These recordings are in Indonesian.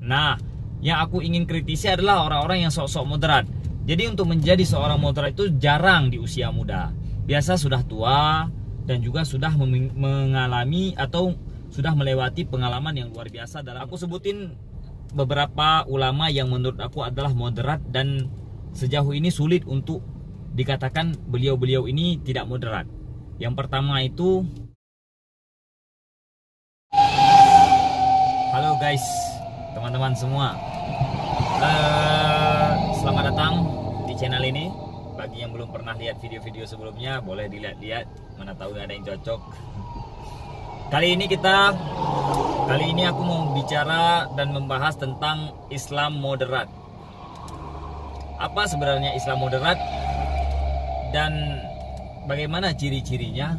Nah, yang aku ingin kritisi adalah orang-orang yang sok-sok moderat. Jadi untuk menjadi seorang moderat itu jarang di usia muda. Biasa sudah tua dan juga sudah mengalami atau sudah melewati pengalaman yang luar biasa. Aku sebutin beberapa ulama yang menurut aku adalah moderat dan sejauh ini sulit untuk dikatakan beliau-beliau ini tidak moderat. Yang pertama itu, halo guys, teman-teman semua, selamat datang di channel ini. Bagi yang belum pernah lihat video-video sebelumnya, boleh dilihat-lihat, mana tahu ada yang cocok. Kali ini aku mau bicara dan membahas tentang Islam moderat. Apa sebenarnya Islam moderat dan bagaimana ciri-cirinya,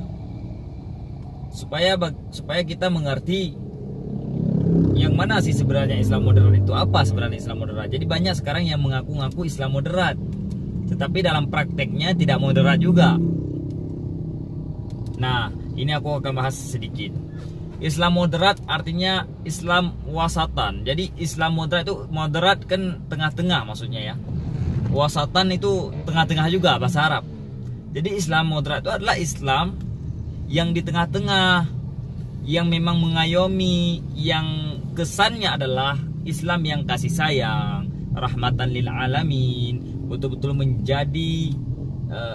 supaya kita mengerti yang mana sih sebenarnya Islam moderat itu. Apa sebenarnya Islam moderat? Jadi banyak sekarang yang mengaku-ngaku Islam moderat, tetapi dalam prakteknya tidak moderat juga. Nah, ini aku akan bahas sedikit. Islam moderat artinya Islam wasatan. Jadi Islam moderat itu, moderat kan tengah-tengah maksudnya ya. Wasatan itu tengah-tengah juga bahasa Arab. Jadi Islam moderat itu adalah Islam yang di tengah-tengah, yang memang mengayomi, yang kesannya adalah Islam yang kasih sayang, rahmatan lil alamin, betul-betul menjadi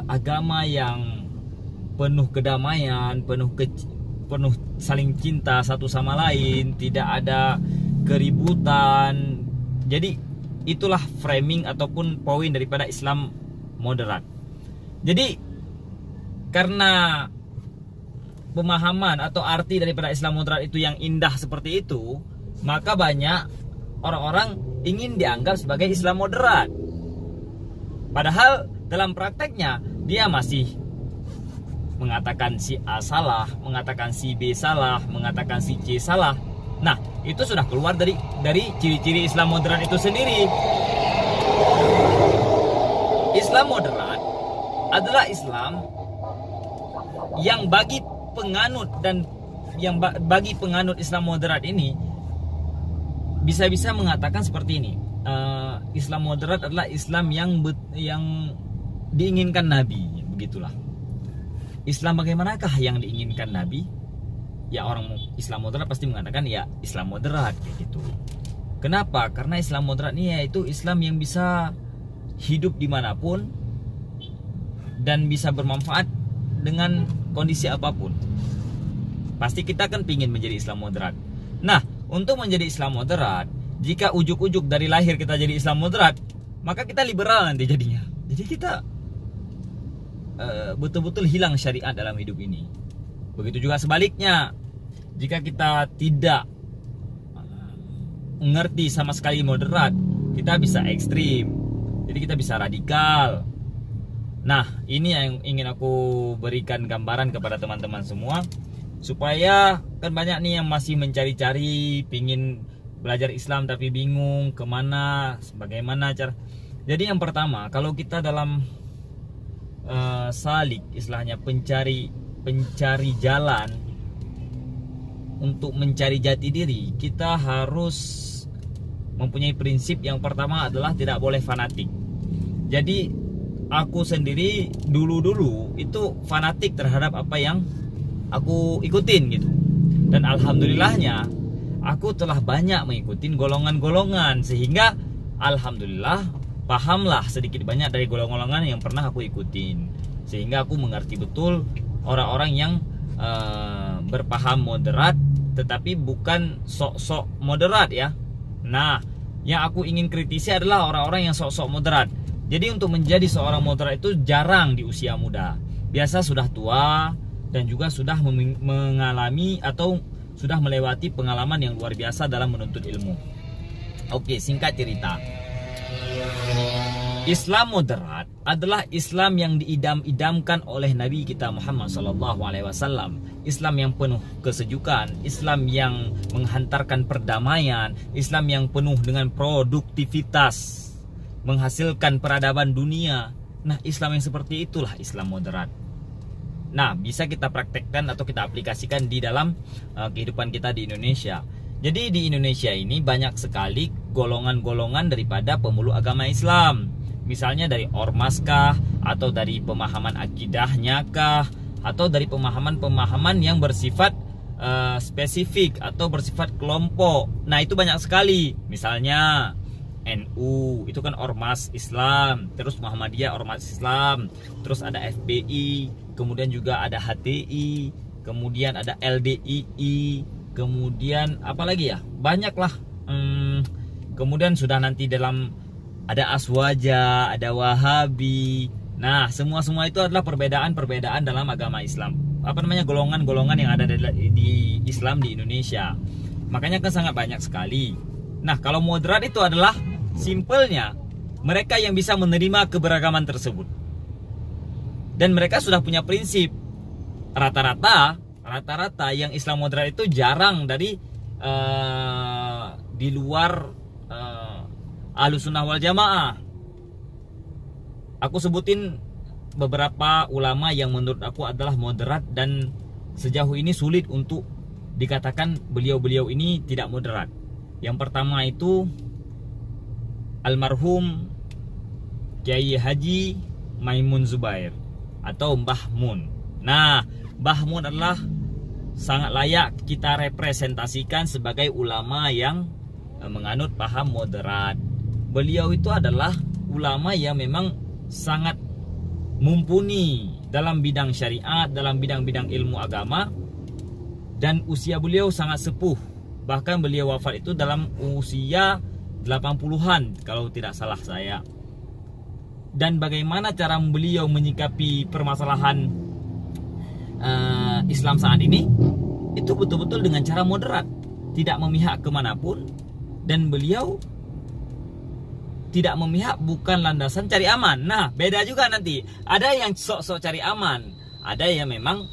agama yang penuh kedamaian, penuh saling cinta satu sama lain, tidak ada keributan. Jadi itulah framing ataupun poin daripada Islam moderat. Jadi karena pemahaman atau arti daripada Islam moderat itu yang indah seperti itu, maka banyak orang-orang ingin dianggap sebagai Islam moderat. Padahal dalam prakteknya dia masih mengatakan si A salah, mengatakan si B salah, mengatakan si C salah. Nah, itu sudah keluar dari ciri-ciri Islam moderat itu sendiri. Islam moderat adalah Islam yang bagi penganut Islam moderat ini bisa-bisa mengatakan seperti ini. Islam moderat adalah Islam yang diinginkan Nabi, begitulah. Islam bagaimanakah yang diinginkan Nabi? Ya, orang Islam moderat pasti mengatakan ya Islam moderat kayak gitu. Kenapa? Karena Islam moderat ini yaitu Islam yang bisa hidup dimanapun dan bisa bermanfaat dengan kondisi apapun. Pasti kita kan pingin menjadi Islam moderat. Nah, untuk menjadi Islam moderat, jika ujuk-ujuk dari lahir kita jadi Islam moderat, maka kita liberal nanti jadinya. Jadi kita betul-betul hilang syariat dalam hidup ini. Begitu juga sebaliknya, jika kita tidak mengerti sama sekali moderat, kita bisa ekstrim. Jadi kita bisa radikal. Nah, ini yang ingin aku berikan gambaran kepada teman-teman semua, supaya kan banyak nih yang masih mencari-cari, pingin belajar Islam tapi bingung kemana, bagaimana cara. Jadi yang pertama, kalau kita dalam salik, istilahnya pencari jalan untuk mencari jati diri, kita harus mempunyai prinsip. Yang pertama adalah tidak boleh fanatik. Jadi aku sendiri dulu itu fanatik terhadap apa yang aku ikutin gitu. Dan alhamdulillahnya aku telah banyak mengikuti golongan-golongan, sehingga alhamdulillah pahamlah sedikit banyak dari golongan-golongan yang pernah aku ikutin, sehingga aku mengerti betul orang-orang yang berpaham moderat tetapi bukan sok-sok moderat ya. Nah, yang aku ingin kritisi adalah orang-orang yang sok-sok moderat. Jadi untuk menjadi seorang moderat itu jarang di usia muda. Biasa sudah tua dan juga sudah mengalami atau sudah melewati pengalaman yang luar biasa dalam menuntut ilmu. Oke, singkat cerita, Islam moderat adalah Islam yang diidam-idamkan oleh Nabi kita Muhammad SAW. Islam yang penuh kesejukan, Islam yang menghantarkan perdamaian, Islam yang penuh dengan produktivitas, menghasilkan peradaban dunia. Nah, Islam yang seperti itulah Islam moderat. Nah, bisa kita praktekkan atau kita aplikasikan di dalam kehidupan kita di Indonesia. Jadi di Indonesia ini banyak sekali golongan-golongan daripada pemeluk agama Islam. Misalnya dari ormas kah, atau dari pemahaman akidahnya kah, atau dari pemahaman-pemahaman yang bersifat spesifik atau bersifat kelompok. Nah, itu banyak sekali. Misalnya NU itu kan ormas Islam, terus Muhammadiyah ormas Islam, terus ada FPI, kemudian juga ada HTI, kemudian ada LDII, kemudian apa lagi ya, banyak lah. Kemudian sudah nanti dalam ada Aswaja, ada Wahabi. Nah, semua itu adalah perbedaan dalam agama Islam. Apa namanya, golongan-golongan yang ada di Islam di Indonesia. Makanya kan sangat banyak sekali. Nah, kalau moderat itu adalah simpelnya mereka yang bisa menerima keberagaman tersebut. Dan mereka sudah punya prinsip. Rata-rata yang Islam moderat itu jarang dari di luar Ahlussunnah wal Jamaah. Aku sebutin beberapa ulama yang menurut aku adalah moderat dan sejauh ini sulit untuk dikatakan beliau-beliau ini tidak moderat. Yang pertama itu almarhum Kiai Haji Maimun Zubair atau Mbah Mun. Nah, Mbah Mun adalah sangat layak kita representasikan sebagai ulama yang menganut paham moderat. Beliau itu adalah ulama yang memang sangat mumpuni dalam bidang syariat, dalam bidang-bidang ilmu agama, dan usia beliau sangat sepuh. Bahkan beliau wafat itu dalam usia 80-an kalau tidak salah saya. Dan bagaimana cara beliau menyikapi permasalahan Islam saat ini, itu betul-betul dengan cara moderat, tidak memihak kemanapun. Dan beliau tidak memihak, bukan landasan cari aman. Nah, beda juga nanti. Ada yang sok-sok cari aman, ada yang memang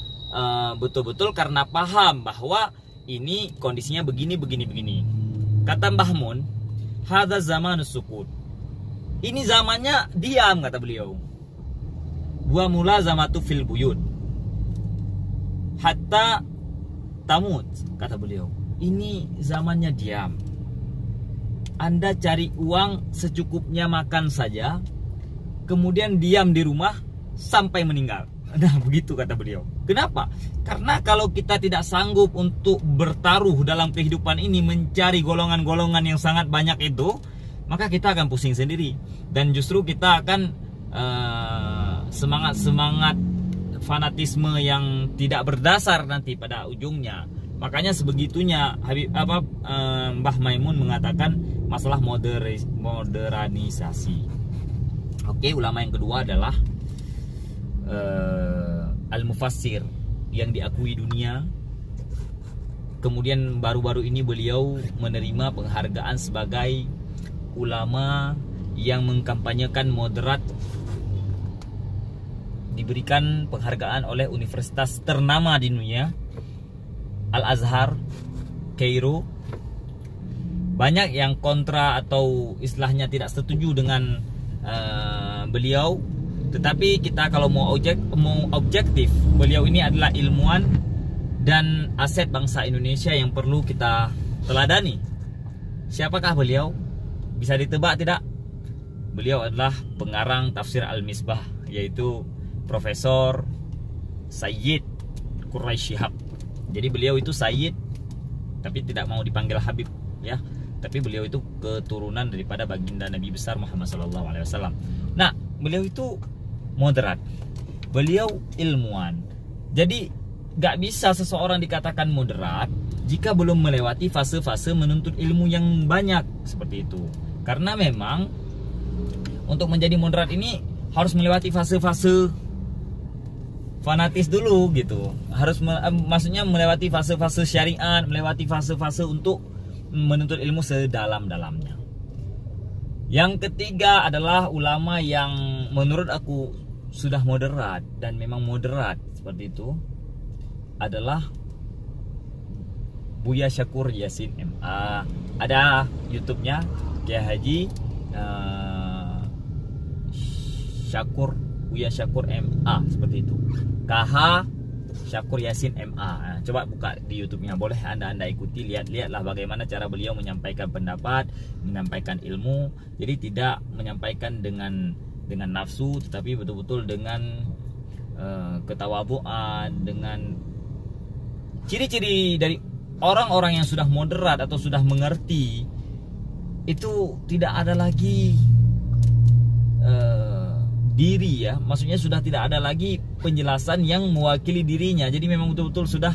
betul-betul karena paham bahwa ini kondisinya begini. Kata Mbah Mun, hadza zamanus sukut. Ini zamannya diam, kata beliau. Wa mulazamatu fil buyut hatta tamut, kata beliau. Ini zamannya diam. Anda cari uang secukupnya, makan saja, kemudian diam di rumah sampai meninggal. Nah, begitu kata beliau. Kenapa? Karena kalau kita tidak sanggup untuk bertaruh dalam kehidupan ini, mencari golongan-golongan yang sangat banyak itu, maka kita akan pusing sendiri. Dan justru kita akan semangat fanatisme yang tidak berdasar nanti pada ujungnya. Makanya sebegitunya Mbah Maimun mengatakan masalah moderanisasi. Oke, ulama yang kedua adalah Al-Mufassir yang diakui dunia. Kemudian baru-baru ini beliau menerima penghargaan sebagai ulama yang mengkampanyekan moderat, diberikan penghargaan oleh universitas ternama di dunia, Al-Azhar, Kairo. Banyak yang kontra atau istilahnya tidak setuju dengan beliau, tetapi kita kalau mau objektif, beliau ini adalah ilmuwan dan aset bangsa Indonesia yang perlu kita teladani. Siapakah beliau? Bisa ditebak tidak? Beliau adalah pengarang tafsir Al-Misbah, yaitu Profesor Sayyid Quraish Shihab. Jadi beliau itu Sayyid, tapi tidak mau dipanggil Habib, ya. Tapi beliau itu keturunan daripada baginda Nabi besar Muhammad SAW. Nah, beliau itu moderat, beliau ilmuwan. Jadi gak bisa seseorang dikatakan moderat jika belum melewati fase-fase menuntut ilmu yang banyak seperti itu. Karena memang untuk menjadi moderat ini harus melewati fase-fase fanatis dulu gitu. Harus maksudnya melewati fase-fase syariat, melewati fase-fase untuk menuntut ilmu sedalam-dalamnya. Yang ketiga adalah ulama yang menurut aku sudah moderat dan memang moderat seperti itu, adalah Buya Syakur Yasin MA. Ada YouTube-nya Kiai Haji Syakur, Buya Syakur MA seperti itu. KH Syakur Yasin MA. Nah, coba buka di YouTube-nya, boleh anda ikuti, lihatlah bagaimana cara beliau menyampaikan pendapat, menyampaikan ilmu. Jadi tidak menyampaikan dengan nafsu, tetapi betul-betul dengan ketawaduan, dengan ciri-ciri dari orang-orang yang sudah moderat atau sudah mengerti. Itu tidak ada lagi diri ya, maksudnya sudah tidak ada lagi penjelasan yang mewakili dirinya. Jadi memang betul-betul sudah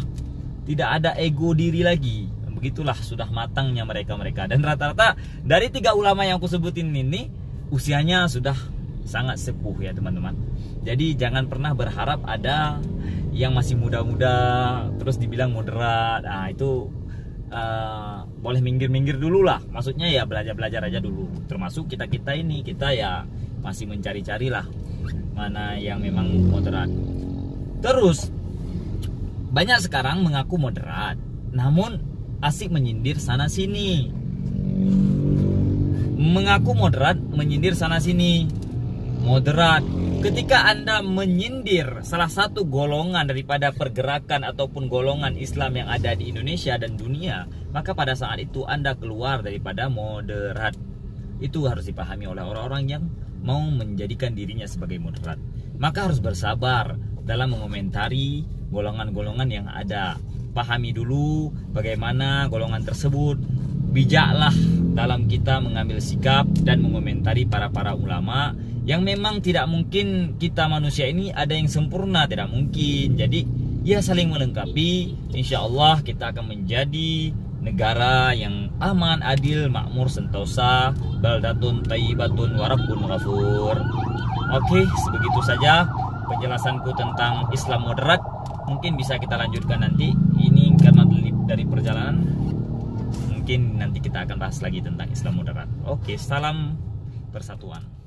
tidak ada ego diri lagi. Begitulah sudah matangnya mereka. Dan rata-rata dari 3 ulama yang aku sebutin ini usianya sudah sangat sepuh ya teman-teman. Jadi jangan pernah berharap ada yang masih muda-muda terus dibilang moderat. Nah itu boleh minggir dulu lah. Maksudnya ya belajar aja dulu. Termasuk kita ini, kita ya masih mencari-cari lah mana yang memang moderat. Terus banyak sekarang mengaku moderat, namun asik menyindir sana sini. Mengaku moderat, menyindir sana sini. Moderat, ketika Anda menyindir salah satu golongan daripada pergerakan ataupun golongan Islam yang ada di Indonesia dan dunia, maka pada saat itu Anda keluar daripada moderat. Itu harus dipahami oleh orang-orang yang mau menjadikan dirinya sebagai moderat. Maka harus bersabar dalam mengomentari golongan-golongan yang ada. Pahami dulu bagaimana golongan tersebut. Bijaklah dalam kita mengambil sikap dan mengomentari para ulama yang memang tidak mungkin kita manusia ini ada yang sempurna, tidak mungkin. Jadi ya saling melengkapi. Insya Allah kita akan menjadi negara yang aman, adil, makmur, sentosa, baldatun thayyibatun wa rabbun ghafur. Oke, sebegitu saja penjelasanku tentang Islam moderat. Mungkin bisa kita lanjutkan nanti. Ini karena dari perjalanan, mungkin nanti kita akan bahas lagi tentang Islam moderat. Oke, salam persatuan.